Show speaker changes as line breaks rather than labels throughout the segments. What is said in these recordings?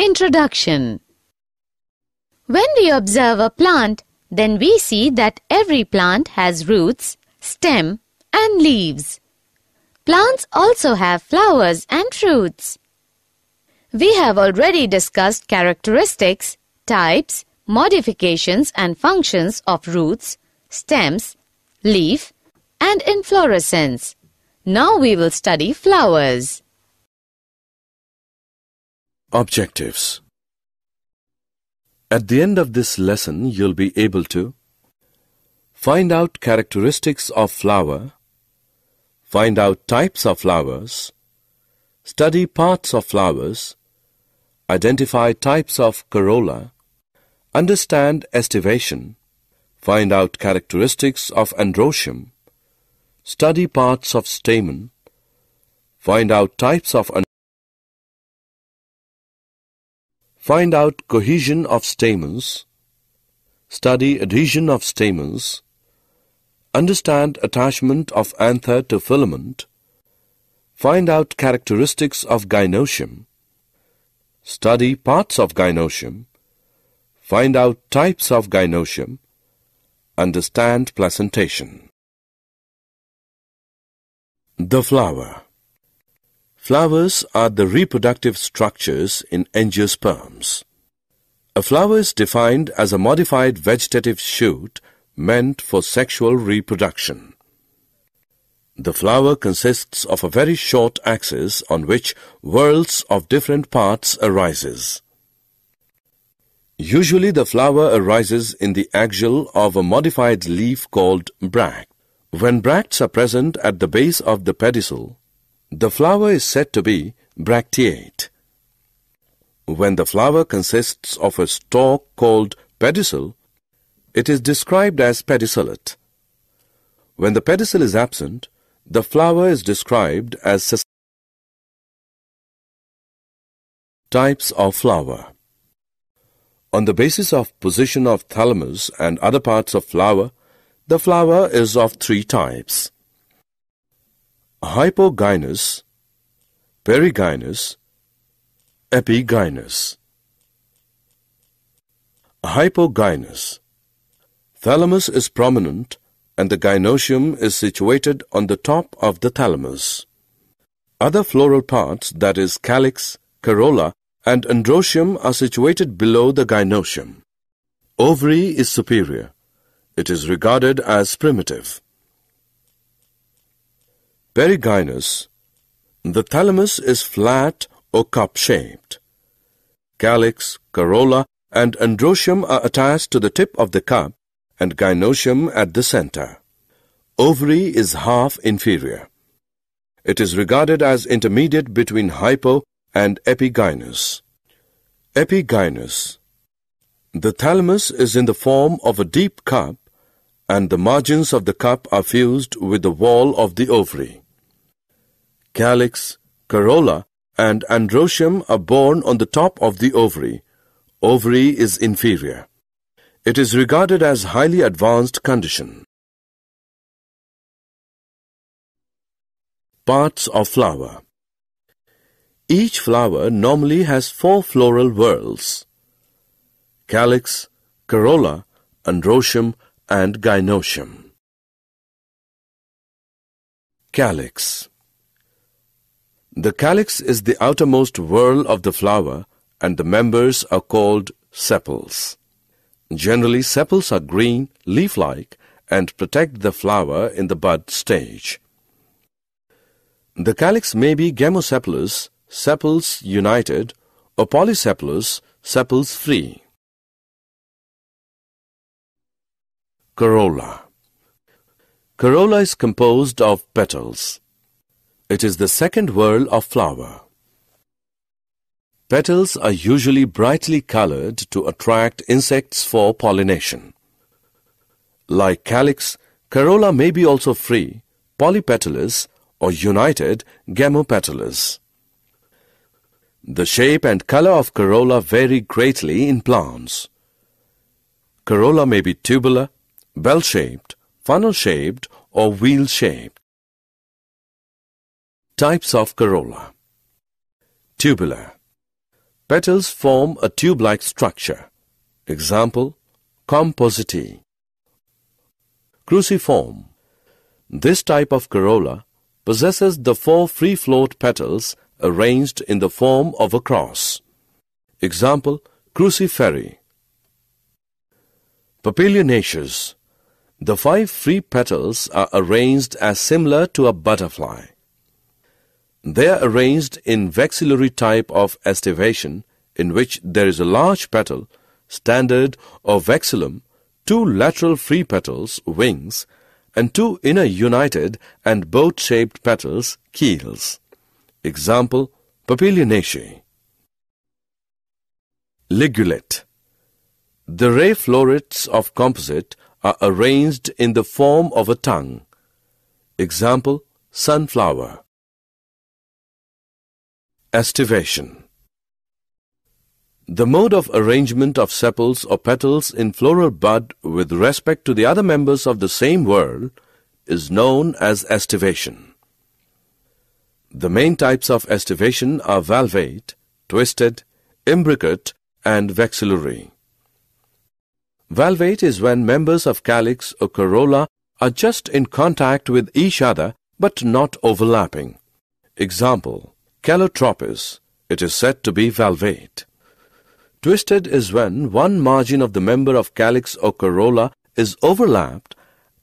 Introduction. When we observe a plant, then we see that every plant has roots, stem, and leaves. Plants also have flowers and fruits. We have already discussed characteristics, types, modifications and functions of roots, stems, leaf, and inflorescence. Now we will study flowers.
Objectives. At the end of this lesson, you'll be able to find out characteristics of flower, find out types of flowers, study parts of flowers, identify types of corolla, understand estivation, find out characteristics of androecium, study parts of stamen, find out types of find out cohesion of stamens, study adhesion of stamens, understand attachment of anther to filament, find out characteristics of gynoecium, study parts of gynoecium, find out types of gynoecium, understand placentation. The flower. Flowers are the reproductive structures in angiosperms. A flower is defined as a modified vegetative shoot meant for sexual reproduction. The flower consists of a very short axis on which whorls of different parts arises. Usually the flower arises in the axial of a modified leaf called bract. When bracts are present at the base of the pedicel, the flower is said to be bracteate. When the flower consists of a stalk called pedicel, it is described as pedicellate. When the pedicel is absent, the flower is described as sessile. Types of flower. On the basis of position of thalamus and other parts of flower, the flower is of three types: hypogynous, perigynous, epigynous. Hypogynous. Thalamus is prominent and the gynoecium is situated on the top of the thalamus. Other floral parts, that is calyx, corolla, and androecium, are situated below the gynoecium. Ovary is superior. It is regarded as primitive. Perigynous. The thalamus is flat or cup-shaped. Calyx, corolla, and androecium are attached to the tip of the cup and gynoecium at the center. Ovary is half inferior. It is regarded as intermediate between hypo and epigynous. Epigynous. The thalamus is in the form of a deep cup and the margins of the cup are fused with the wall of the ovary. Calyx, corolla, and androecium are borne on the top of the ovary. Ovary is inferior. It is regarded as highly advanced condition. Parts of flower. Each flower normally has 4 floral whorls: calyx, corolla, androecium, and gynoecium. Calyx. The calyx is the outermost whorl of the flower and the members are called sepals. Generally, sepals are green, leaf-like, and protect the flower in the bud stage. The calyx may be gamosepalous, sepals united, or polysepalous, sepals free. Corolla. Corolla is composed of petals. It is the second whorl of flower. Petals are usually brightly colored to attract insects for pollination. Like calyx, corolla may be also free, polypetalous, or united, gamopetalous. The shape and color of corolla vary greatly in plants. Corolla may be tubular, bell-shaped, funnel-shaped, or wheel-shaped. Types of corolla. Tubular. Petals form a tube-like structure. Example, compositae. Cruciform. This type of corolla possesses the 4 free-float petals arranged in the form of a cross. Example, cruciferae. Papilionaceous. The 5 free petals are arranged as similar to a butterfly. They are arranged in vexillary type of aestivation, in which there is a large petal, standard or vexillum, 2 lateral free petals, wings, and 2 inner united and boat-shaped petals, keels. Example, Papilionaceae. Ligulate. The ray florets of composite are arranged in the form of a tongue. Example, sunflower. Aestivation. The mode of arrangement of sepals or petals in floral bud with respect to the other members of the same whorl is known as aestivation. The main types of aestivation are valvate, twisted, imbricate, and vexillary. Valvate is when members of calyx or corolla are just in contact with each other but not overlapping. Example, Calotropis. It is said to be valvate. Twisted is when one margin of the member of calyx or corolla is overlapped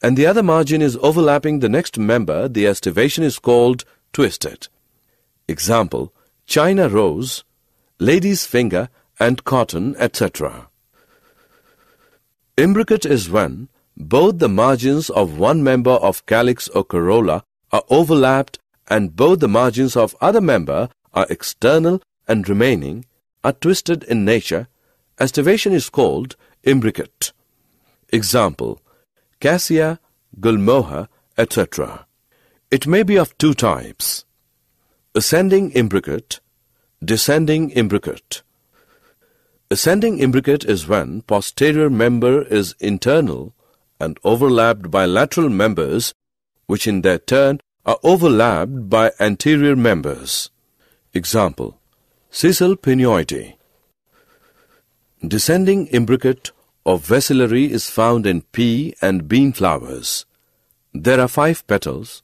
and the other margin is overlapping the next member. The aestivation is called twisted. Example, China rose, lady's finger, and cotton, etc. Imbricate is when both the margins of one member of calyx or corolla are overlapped and both the margins of other member are external and remaining are twisted in nature. Aestivation is called imbricate. Example, Cassia, Gulmohar, etc. It may be of 2 types: ascending imbricate, descending imbricate. Ascending imbricate is when posterior member is internal and overlapped by lateral members, which in their turn are overlapped by anterior members. Example, Sisal pinioides. Descending imbricate or vacillary is found in pea and bean flowers. There are 5 petals.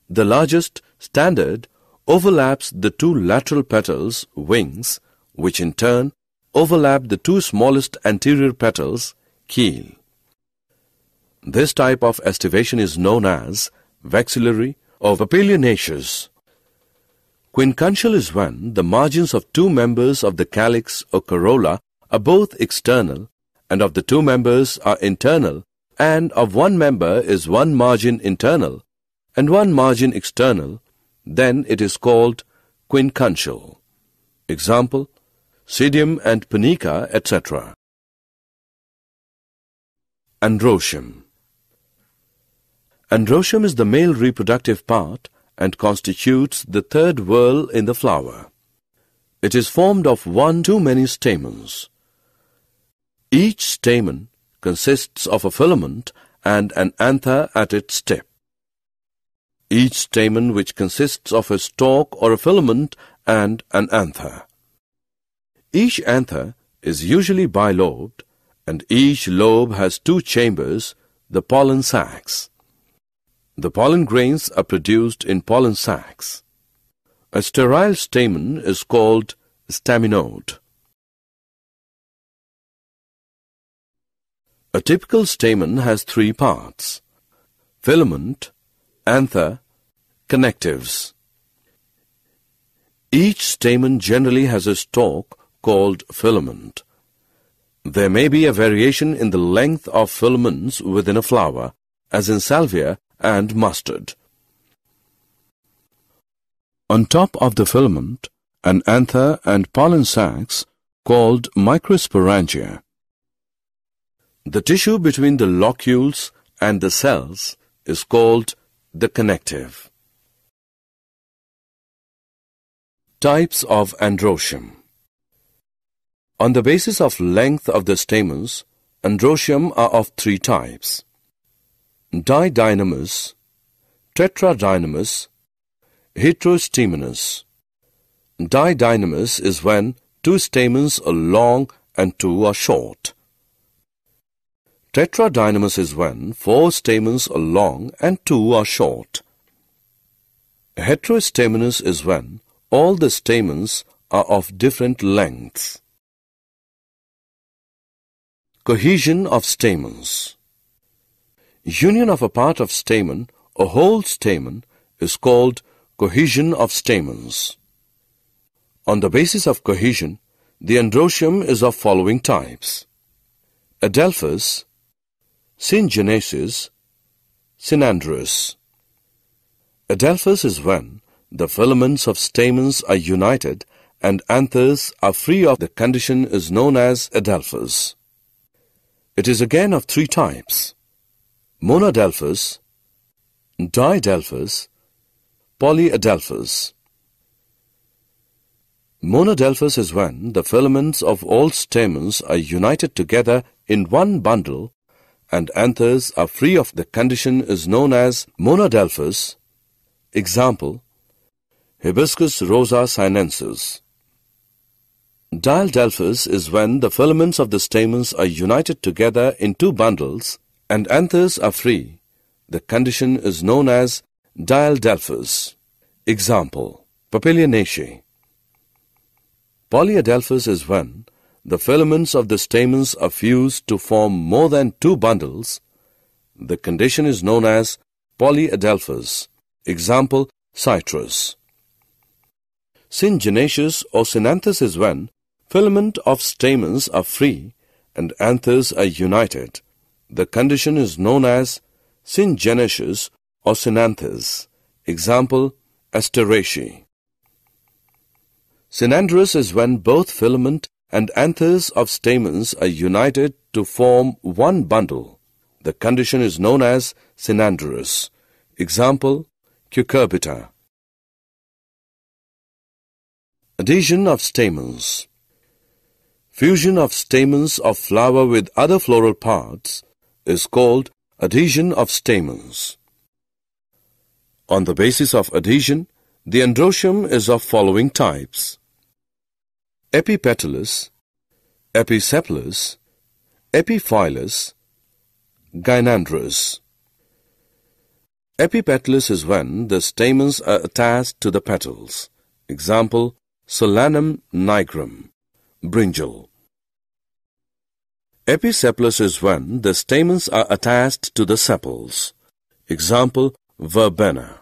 The largest, standard, overlaps the 2 lateral petals, wings, which in turn overlap the 2 smallest anterior petals, keel. This type of aestivation is known as vexillary or papilionaceous. Quincuntial is when the margins of 2 members of the calyx or corolla are both external, and of the 2 members are internal, and of one member is one margin internal and one margin external. Then it is called quincuntial. Example, Psidium and Punica, etc. Androecium. Androecium is the male reproductive part and constitutes the 3rd whorl in the flower. It is formed of 1 to many stamens. Each stamen consists of a filament and an anther at its tip. Each stamen which consists of a stalk or a filament and an anther. Each anther is usually bilobed, and each lobe has 2 chambers, the pollen sacs. The pollen grains are produced in pollen sacs. A sterile stamen is called staminode. A typical stamen has 3 parts: filament, anther, connectives. Each stamen generally has a stalk called filament. There may be a variation in the length of filaments within a flower, as in salvia and mustard. On top of the filament, an anther and pollen sacs called microsporangia. The tissue between the locules and the cells is called the connective. Types of androecium. On the basis of length of the stamens, androecium are of 3 types: didynamous, tetradynamous, heterostemenous. Didynamous is when 2 stamens are long and 2 are short. Tetradynamous is when 4 stamens are long and 2 are short. Heterostaminous is when all the stamens are of different lengths. Cohesion of stamens. Union of a part of stamen or whole stamen is called cohesion of stamens. On the basis of cohesion, the androecium is of following types: adelphous, syngenesis, synandrous. Adelphous is when the filaments of stamens are united and anthers are free of the condition is known as adelphous. It is again of 3 types: monadelphous, didelphous, polyadelphous. Monadelphous is when the filaments of all stamens are united together in one bundle and anthers are free of the condition is known as monadelphous. Example, Hibiscus rosa sinensis. Didelphous is when the filaments of the stamens are united together in 2 bundles and anthers are free. The condition is known as didelphous. Example, Papilianaceae. Polyadelphous is when the filaments of the stamens are fused to form more than 2 bundles. The condition is known as polyadelphous. Example, citrus. Syngenesis or synanthus is when filament of stamens are free and anthers are united. The condition is known as syngenesis or synanthus. Example, Asteraceae. Synandrous is when both filament and anthers of stamens are united to form one bundle. The condition is known as synandrous. Example, Cucurbita. Adhesion of stamens. Fusion of stamens of flower with other floral parts is called adhesion of stamens. On the basis of adhesion, the androecium is of following types: epipetalous, episepalous, epiphyllous, gynandrous. Epipetalous is when the stamens are attached to the petals. Example, Solanum nigrum, brinjal. Episepalous is when the stamens are attached to the sepals. Example, verbena.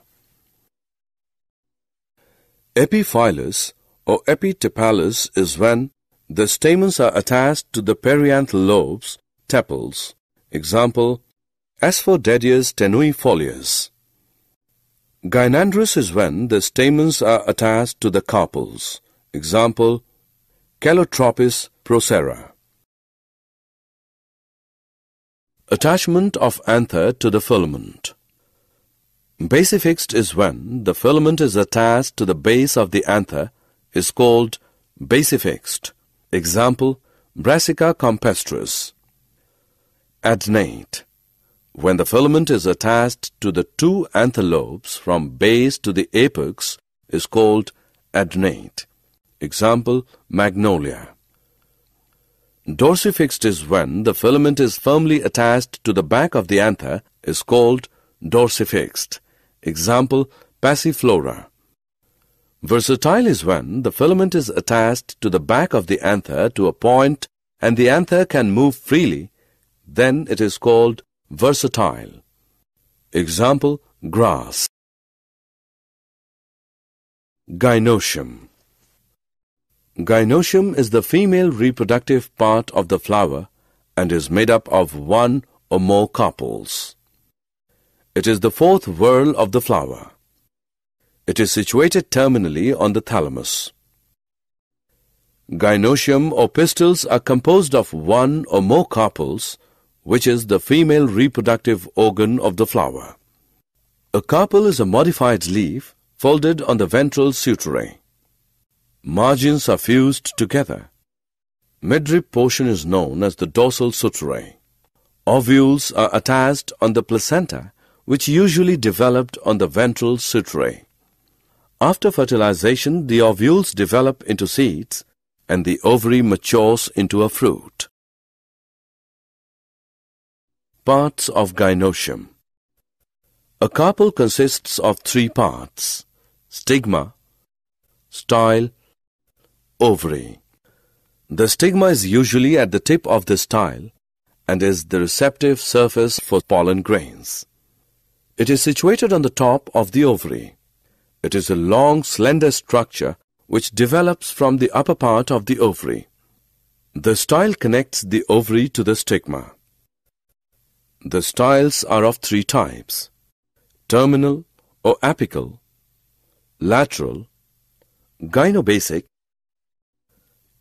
Epiphyllous or epitepalous is when the stamens are attached to the perianthal lobes, tepals. Example, Asphodedias tenuifolius. Gynandrous is when the stamens are attached to the carpels. Example, Calotropis procera. Attachment of anther to the filament. Basifixed is when the filament is attached to the base of the anther, is called basifixed. Example, Brassica campestris. Adnate. When the filament is attached to the 2 anther lobes from base to the apex, is called adnate. Example, magnolia. Dorsifixed is when the filament is firmly attached to the back of the anther, is called dorsifixed. Example, passiflora. Versatile is when the filament is attached to the back of the anther to a point and the anther can move freely. Then it is called versatile. Example, grass. Gynoecium. Gynoecium is the female reproductive part of the flower and is made up of 1 or more carpels. It is the 4th whorl of the flower. It is situated terminally on the thalamus. Gynoecium or pistils are composed of 1 or more carpels, which is the female reproductive organ of the flower. A carpel is a modified leaf folded on the ventral suturae. Margins are fused together. Midrib portion is known as the dorsal suturae. Ovules are attached on the placenta, which usually developed on the ventral suturae. After fertilization, the ovules develop into seeds and the ovary matures into a fruit. Parts of gynoecium. A carpel consists of 3 parts: stigma, style, ovary. The stigma is usually at the tip of the style and is the receptive surface for pollen grains. It is situated on the top of the ovary. It is a long, slender structure which develops from the upper part of the ovary. The style connects the ovary to the stigma. The styles are of 3 types: terminal or apical, lateral, gynobasic.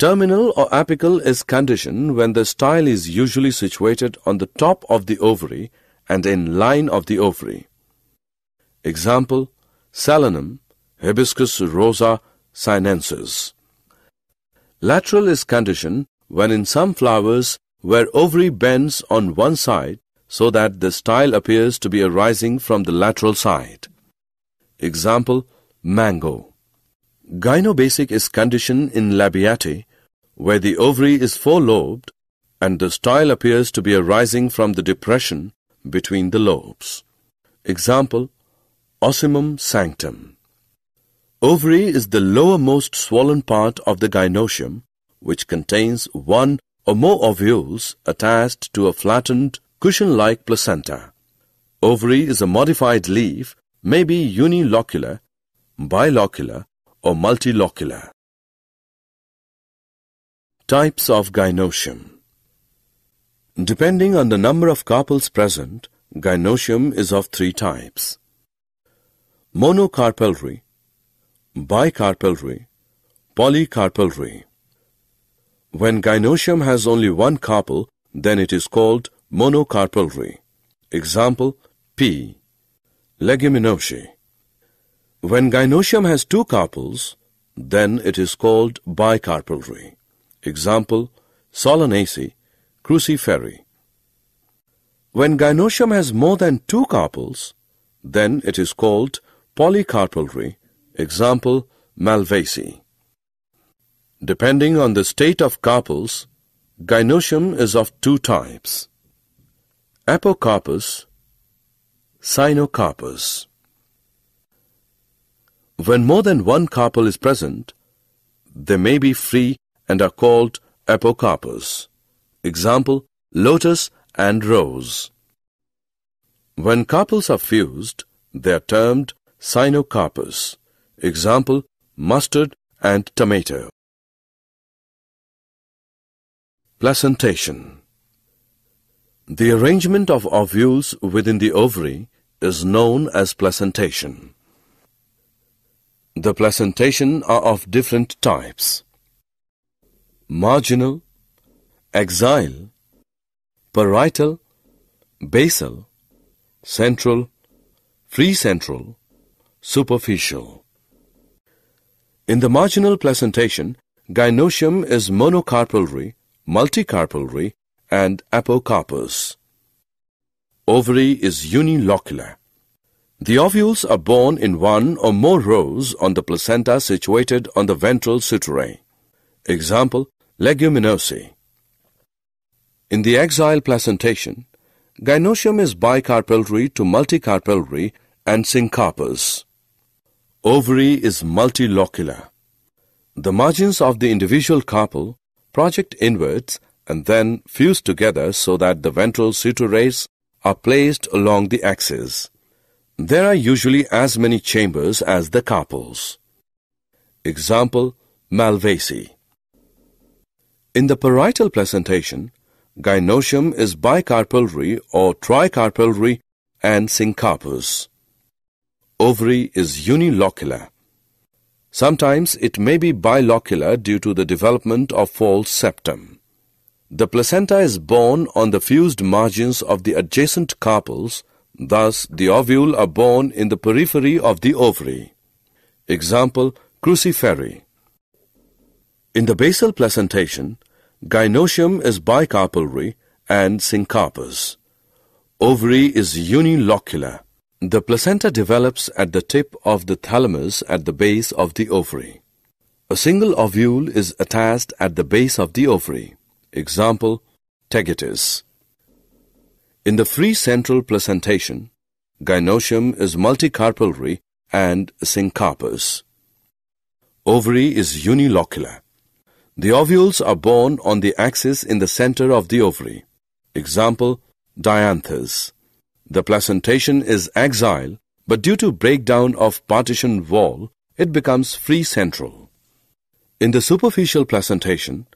Terminal or apical is condition when the style is usually situated on the top of the ovary and in line of the ovary. Example: Solanum, Hibiscus rosa sinensis. Lateral is condition when in some flowers where ovary bends on one side so that the style appears to be arising from the lateral side. Example: mango. Gynobasic is condition in Labiatae where the ovary is 4-lobed and the style appears to be arising from the depression between the lobes. Example: Ocimum sanctum. Ovary is the lowermost swollen part of the gynoecium, which contains 1 or more ovules attached to a flattened, cushion-like placenta. Ovary is a modified leaf, may be unilocular, bilocular, or multilocular. Types of gynoecium. Depending on the number of carpels present, gynoecium is of 3 types: monocarpellary, bicarpellary, polycarpellary. When gynoecium has only 1 carpel, then it is called monocarpellary. Example: pea, Leguminosae. When gynoecium has 2 carpels, then it is called bicarpellary. Example: Solanaceae, Cruciferae. When gynoecium has more than 2 carpels, then it is called polycarpellary. Example: Malvaceae. Depending on the state of carpels, gynoecium is of 2 types: apocarpous, cynocarpous. When more than 1 carpel is present, they may be free and are called apocarpous. Example: lotus and rose. When carpels are fused, they are termed cynocarpous. Example: mustard and tomato. Placentation. The arrangement of ovules within the ovary is known as placentation. The placentation are of different types: marginal, axial, parietal, basal, central, free central, superficial. In the marginal placentation, gynoecium is monocarpellary, multicarpellary, and apocarpous. Ovary is unilocular. The ovules are born in 1 or more rows on the placenta situated on the ventral suturae. Example: Leguminosae. In the axial placentation, gynoecium is bicarpellary to multicarpellary and syncarpous. Ovary is multilocular. The margins of the individual carpel project inwards and then fuse together so that the ventral suturae are placed along the axis. There are usually as many chambers as the carpels. Example: Malvaceae. In the parietal placentation, gynoecium is bicarpellary or tricarpellary and syncarpous. Ovary is unilocular. Sometimes it may be bilocular due to the development of false septum. The placenta is born on the fused margins of the adjacent carpels, thus the ovule are born in the periphery of the ovary. Example: Cruciferae. In the basal placentation, gynoecium is bicarpellary and syncarpous. Ovary is unilocular. The placenta develops at the tip of the thalamus at the base of the ovary. A single ovule is attached at the base of the ovary. Example, tegates. In the free central placentation, gynoecium is multicarpellary and syncarpous. Ovary is unilocular. The ovules are borne on the axis in the center of the ovary. Example, dianthus. The placentation is axile, but due to breakdown of partition wall, it becomes free central. In the superficial placentation,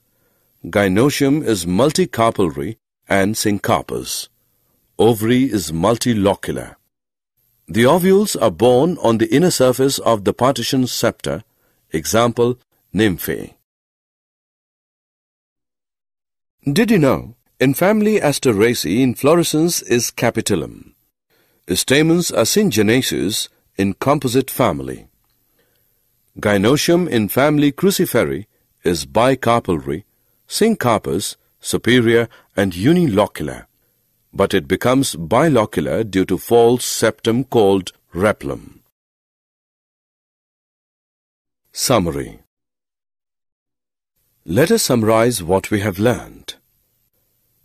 gynoecium is multicarpellary and syncarpous. Ovary is multilocular. The ovules are borne on the inner surface of the partition septa. Example, nymphae. Did you know, in family Asteraceae, inflorescence is capitulum. Stamens are syngenaceous in composite family. Gynoecium in family Cruciferae is bicarpellary, syncarpous, superior and unilocular, but it becomes bilocular due to false septum called rhepilum. Summary. Let us summarize what we have learned.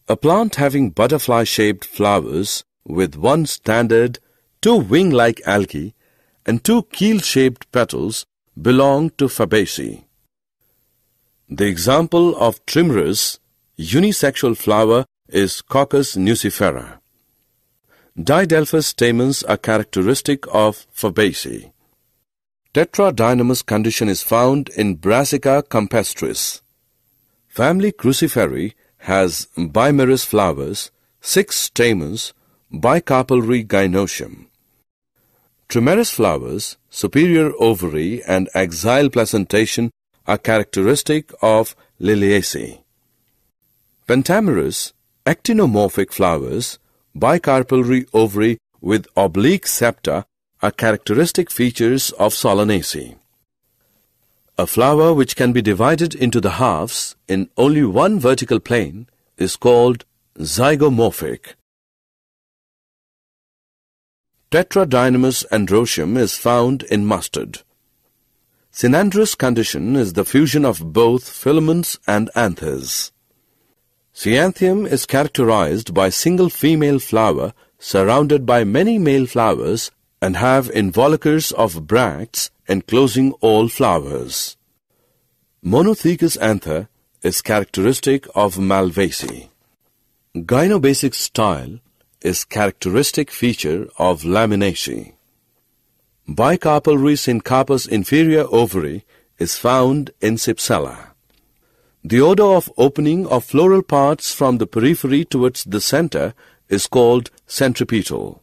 A plant having butterfly-shaped flowers with one standard, two wing-like algae, and two keel-shaped petals belong to Fabaceae. The example of trimerous, unisexual flower is Coccus nucifera. Didelphous stamens are characteristic of Fabaceae. Tetradynamous condition is found in Brassica campestris. Family Cruciferae has bimerous flowers, 6 stamens, bicarpellary gynoecium. Trimerous flowers, superior ovary and axile placentation are characteristic of Liliaceae. Pentamerous, actinomorphic flowers, bicarpellary ovary with oblique septa are characteristic features of Solanaceae. A flower which can be divided into the halves in only one vertical plane is called zygomorphic. Tetradynamous androecium is found in mustard. Synandrous condition is the fusion of both filaments and anthers. Cyanthium is characterized by single female flower surrounded by many male flowers and have involucres of bracts enclosing all flowers. Monothecous anther is characteristic of Malvaceae. Gynobasic style is characteristic feature of Laminaceae. Bicarpellary syncarpous inferior ovary is found in Cypsela. The order of opening of floral parts from the periphery towards the center is called centripetal.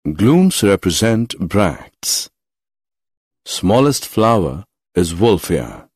Glumes represent bracts. Smallest flower is Wolffia.